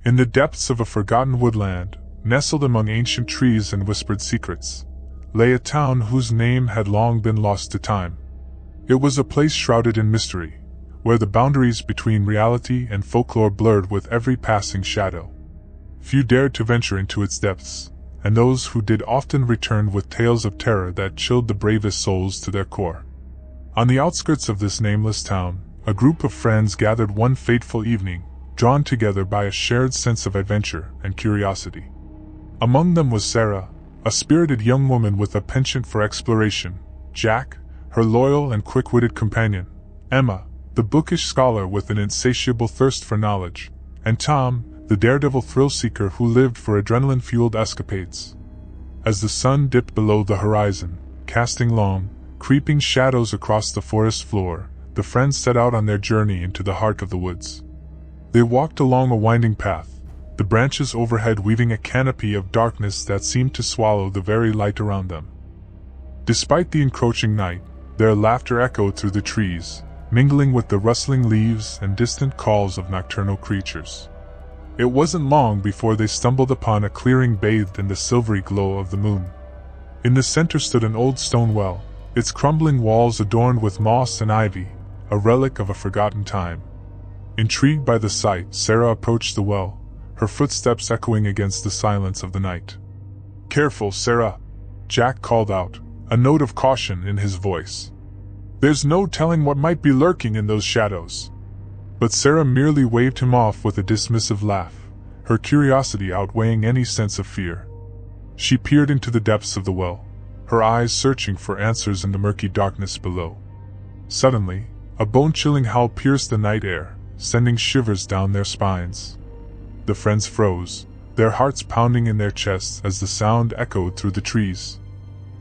In the depths of a forgotten woodland, nestled among ancient trees and whispered secrets, lay a town whose name had long been lost to time. It was a place shrouded in mystery, where the boundaries between reality and folklore blurred with every passing shadow. Few dared to venture into its depths, and those who did often returned with tales of terror that chilled the bravest souls to their core. On the outskirts of this nameless town, a group of friends gathered one fateful evening, drawn together by a shared sense of adventure and curiosity. Among them was Sarah, a spirited young woman with a penchant for exploration, Jack, her loyal and quick-witted companion, Emma, the bookish scholar with an insatiable thirst for knowledge, and Tom, the daredevil thrill-seeker who lived for adrenaline-fueled escapades. As the sun dipped below the horizon, casting long, creeping shadows across the forest floor, the friends set out on their journey into the heart of the woods. They walked along a winding path, the branches overhead weaving a canopy of darkness that seemed to swallow the very light around them. Despite the encroaching night, their laughter echoed through the trees, mingling with the rustling leaves and distant calls of nocturnal creatures. It wasn't long before they stumbled upon a clearing bathed in the silvery glow of the moon. In the center stood an old stone well, its crumbling walls adorned with moss and ivy, a relic of a forgotten time. Intrigued by the sight, Sarah approached the well, her footsteps echoing against the silence of the night. "Careful, Sarah," Jack called out, a note of caution in his voice. "There's no telling what might be lurking in those shadows." But Sarah merely waved him off with a dismissive laugh, her curiosity outweighing any sense of fear. She peered into the depths of the well, her eyes searching for answers in the murky darkness below. Suddenly, a bone-chilling howl pierced the night air, sending shivers down their spines. The friends froze, their hearts pounding in their chests as the sound echoed through the trees.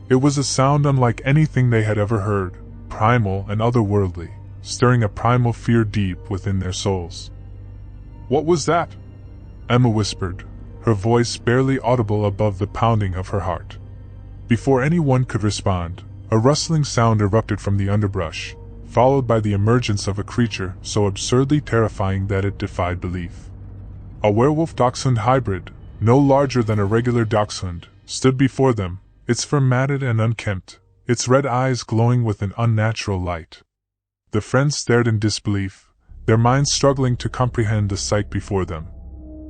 It was a sound unlike anything they had ever heard, primal and otherworldly, stirring a primal fear deep within their souls. "What was that?" Emma whispered, her voice barely audible above the pounding of her heart. Before anyone could respond, a rustling sound erupted from the underbrush, followed by the emergence of a creature so absurdly terrifying that it defied belief. A werewolf-dachshund hybrid, no larger than a regular dachshund, stood before them, its fur matted and unkempt, its red eyes glowing with an unnatural light. The friends stared in disbelief, their minds struggling to comprehend the sight before them.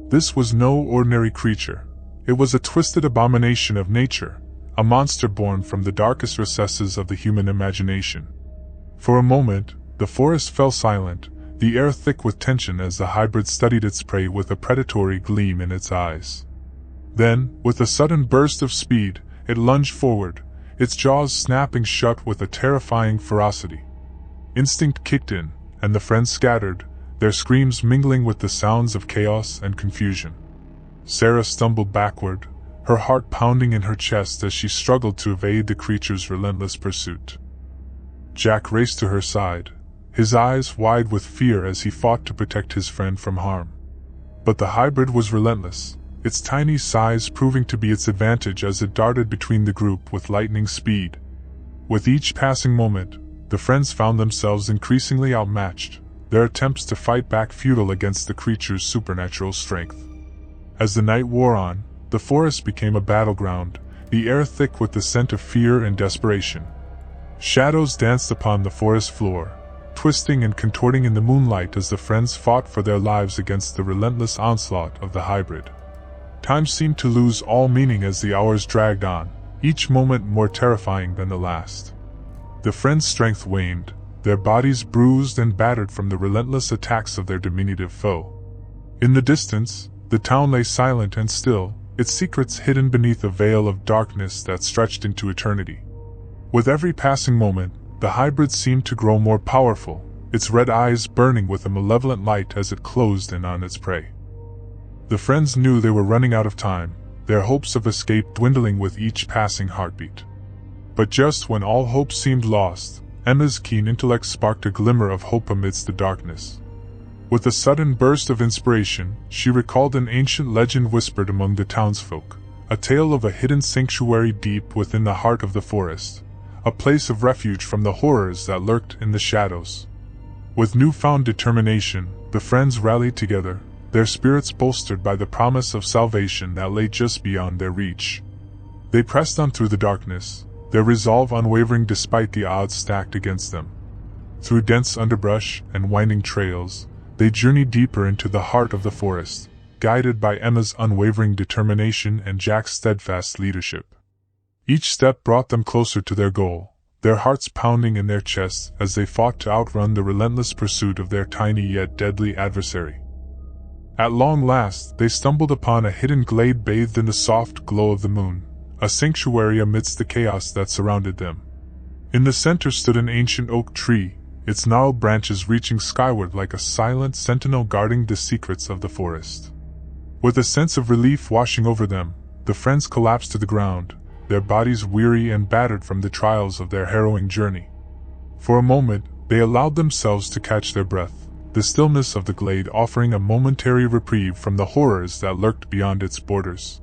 This was no ordinary creature. It was a twisted abomination of nature, a monster born from the darkest recesses of the human imagination. For a moment, the forest fell silent, the air thick with tension as the hybrid studied its prey with a predatory gleam in its eyes. Then, with a sudden burst of speed, it lunged forward, its jaws snapping shut with a terrifying ferocity. Instinct kicked in, and the friends scattered, their screams mingling with the sounds of chaos and confusion. Sarah stumbled backward, her heart pounding in her chest as she struggled to evade the creature's relentless pursuit. Jack raced to her side, his eyes wide with fear as he fought to protect his friend from harm. But the hybrid was relentless, its tiny size proving to be its advantage as it darted between the group with lightning speed. With each passing moment, the friends found themselves increasingly outmatched, their attempts to fight back futile against the creature's supernatural strength. As the night wore on, the forest became a battleground, the air thick with the scent of fear and desperation. Shadows danced upon the forest floor, twisting and contorting in the moonlight as the friends fought for their lives against the relentless onslaught of the hybrid. Time seemed to lose all meaning as the hours dragged on, each moment more terrifying than the last. The friends' strength waned, their bodies bruised and battered from the relentless attacks of their diminutive foe. In the distance, the town lay silent and still, its secrets hidden beneath a veil of darkness that stretched into eternity. With every passing moment, the hybrid seemed to grow more powerful, its red eyes burning with a malevolent light as it closed in on its prey. The friends knew they were running out of time, their hopes of escape dwindling with each passing heartbeat. But just when all hope seemed lost, Emma's keen intellect sparked a glimmer of hope amidst the darkness. With a sudden burst of inspiration, she recalled an ancient legend whispered among the townsfolk, a tale of a hidden sanctuary deep within the heart of the forest, a place of refuge from the horrors that lurked in the shadows. With newfound determination, the friends rallied together, their spirits bolstered by the promise of salvation that lay just beyond their reach. They pressed on through the darkness, their resolve unwavering despite the odds stacked against them. Through dense underbrush and winding trails, they journeyed deeper into the heart of the forest, guided by Emma's unwavering determination and Jack's steadfast leadership. Each step brought them closer to their goal, their hearts pounding in their chests as they fought to outrun the relentless pursuit of their tiny yet deadly adversary. At long last, they stumbled upon a hidden glade bathed in the soft glow of the moon, a sanctuary amidst the chaos that surrounded them. In the center stood an ancient oak tree, its gnarled branches reaching skyward like a silent sentinel guarding the secrets of the forest. With a sense of relief washing over them, the friends collapsed to the ground, their bodies weary and battered from the trials of their harrowing journey. For a moment, they allowed themselves to catch their breath, the stillness of the glade offering a momentary reprieve from the horrors that lurked beyond its borders.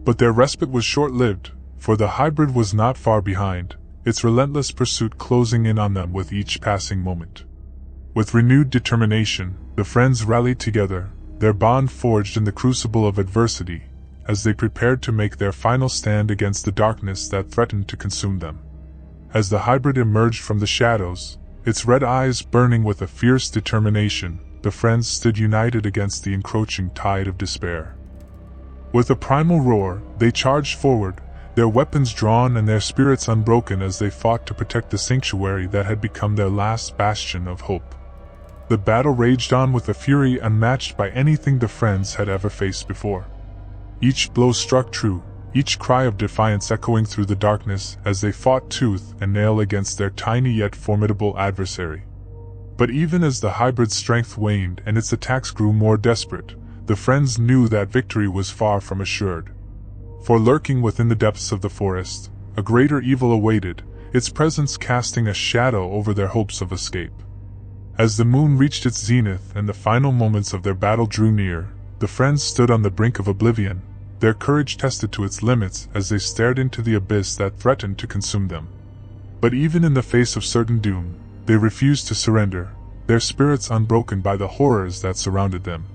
But their respite was short-lived, for the hybrid was not far behind, its relentless pursuit closing in on them with each passing moment. With renewed determination, the friends rallied together, their bond forged in the crucible of adversity, as they prepared to make their final stand against the darkness that threatened to consume them. As the hybrid emerged from the shadows, its red eyes burning with a fierce determination, the friends stood united against the encroaching tide of despair. With a primal roar, they charged forward, their weapons drawn and their spirits unbroken as they fought to protect the sanctuary that had become their last bastion of hope. The battle raged on with a fury unmatched by anything the friends had ever faced before. Each blow struck true, each cry of defiance echoing through the darkness as they fought tooth and nail against their tiny yet formidable adversary. But even as the hybrid's strength waned and its attacks grew more desperate, the friends knew that victory was far from assured. For lurking within the depths of the forest, a greater evil awaited, its presence casting a shadow over their hopes of escape. As the moon reached its zenith and the final moments of their battle drew near, the friends stood on the brink of oblivion, their courage tested to its limits as they stared into the abyss that threatened to consume them. But even in the face of certain doom, they refused to surrender, their spirits unbroken by the horrors that surrounded them.